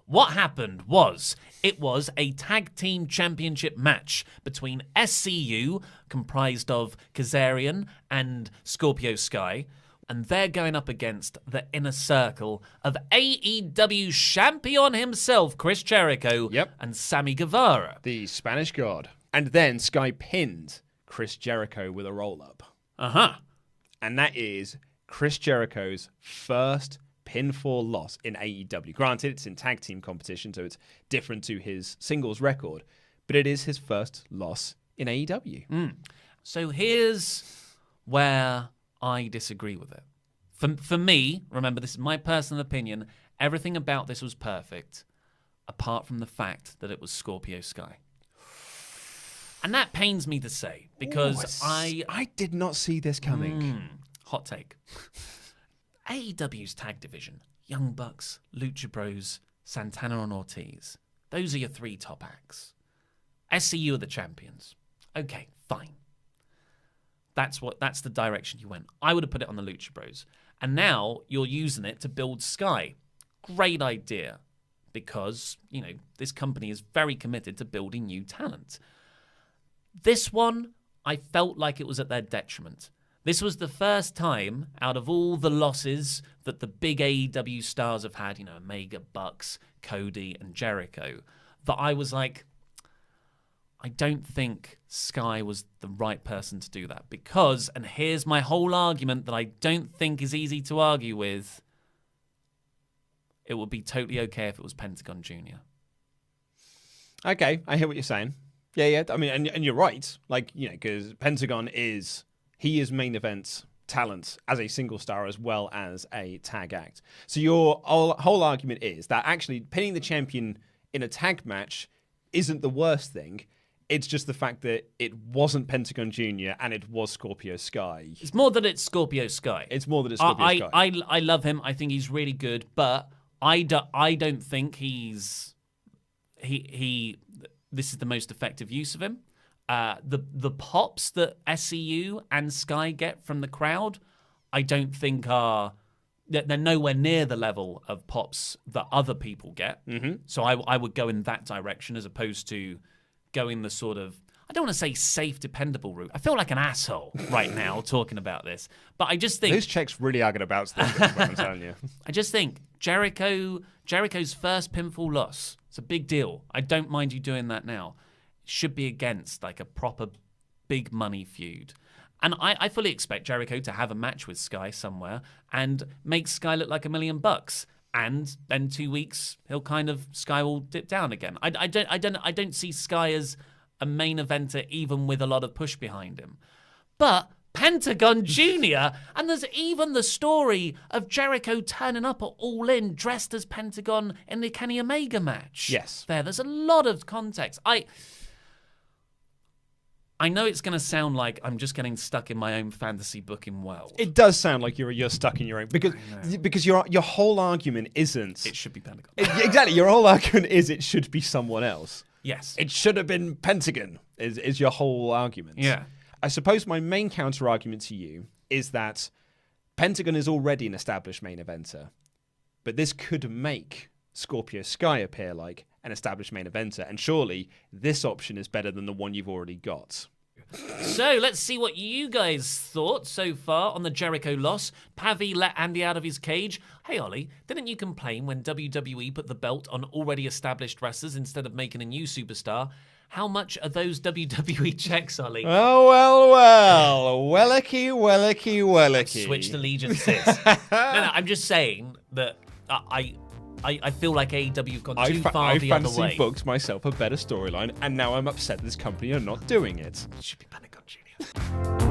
what happened was it was a tag team championship match between SCU, comprised of Kazarian and Scorpio Sky, and they're going up against the inner circle of AEW champion himself, Chris Jericho, and Sammy Guevara. The Spanish God. And then Sky pinned Chris Jericho with a roll-up. And that is Chris Jericho's first pinfall loss in AEW. Granted, it's in tag team competition, so it's different to his singles record, but it is his first loss in AEW. So here's where I disagree with it. For me, remember, this is my personal opinion, everything about this was perfect, apart from the fact that it was Scorpio Sky. And that pains me to say, because I did not see this coming. Hot take. AEW's tag division, Young Bucks, Lucha Bros, Santana and Ortiz. Those are your three top acts. SCU are the champions. Okay, fine. That's the direction you went. I would have put it on the Lucha Bros. And now you're using it to build Sky. Great idea. Because, this company is very committed to building new talent. This one, I felt like it was at their detriment. This was the first time out of all the losses that the big AEW stars have had, Omega, Bucks, Cody, and Jericho, that I was like, I don't think Sky was the right person to do that. Because, and here's my whole argument that I don't think is easy to argue with, it would be totally okay if it was Pentagon Jr. Okay, I hear what you're saying. Yeah. I mean, and you're right. Because Pentagon is main event talent as a single star as well as a tag act. So your whole argument is that actually pinning the champion in a tag match isn't the worst thing. It's just the fact that it wasn't Pentagon Jr. and it was Scorpio Sky. It's more that it's Scorpio Sky. It's more that it's Scorpio Sky. I love him. I think he's really good, but I don't think this is the most effective use of him. The pops that SCU and Sky get from the crowd, I don't think they're nowhere near the level of pops that other people get. So I would go in that direction as opposed to going the sort of, I don't want to say safe, dependable route. I feel like an asshole right now talking about this, but I just think those checks really are going to bounce this week, I'm telling you. I just think Jericho's first pinfall loss, it's a big deal. I don't mind you doing that now. It should be against like a proper big money feud. And I fully expect Jericho to have a match with Sky somewhere and make Sky look like $1 million. And then 2 weeks, Sky will dip down again. I don't see Sky as a main eventer, even with a lot of push behind him. But Pentagon Jr., and there's even the story of Jericho turning up at All In dressed as Pentagon in the Kenny Omega match. Yes. There's a lot of context. I know it's going to sound like I'm just getting stuck in my own fantasy booking world. It does sound like you're stuck in your own, because your whole argument isn't it should be Pentagon. Exactly, your whole argument is it should be someone else. Yes, it should have been Pentagon. Is your whole argument? Yeah. I suppose my main counter argument to you is that Pentagon is already an established main eventer, but this could make Scorpio Sky appear like an established main eventer, and surely this option is better than the one you've already got. So let's see what you guys thought so far on the Jericho loss. Pavi let Andy out of his cage. Hey Ollie, didn't you complain when WWE put the belt on already established wrestlers instead of making a new superstar? How much are those WWE checks, Ollie? Oh, well. Wellicky. Switch allegiances. No, I'm just saying that I feel like AEW have gone too far the other way. I fancy booked myself a better storyline, and now I'm upset this company are not doing it. It should be Pentagon Jr.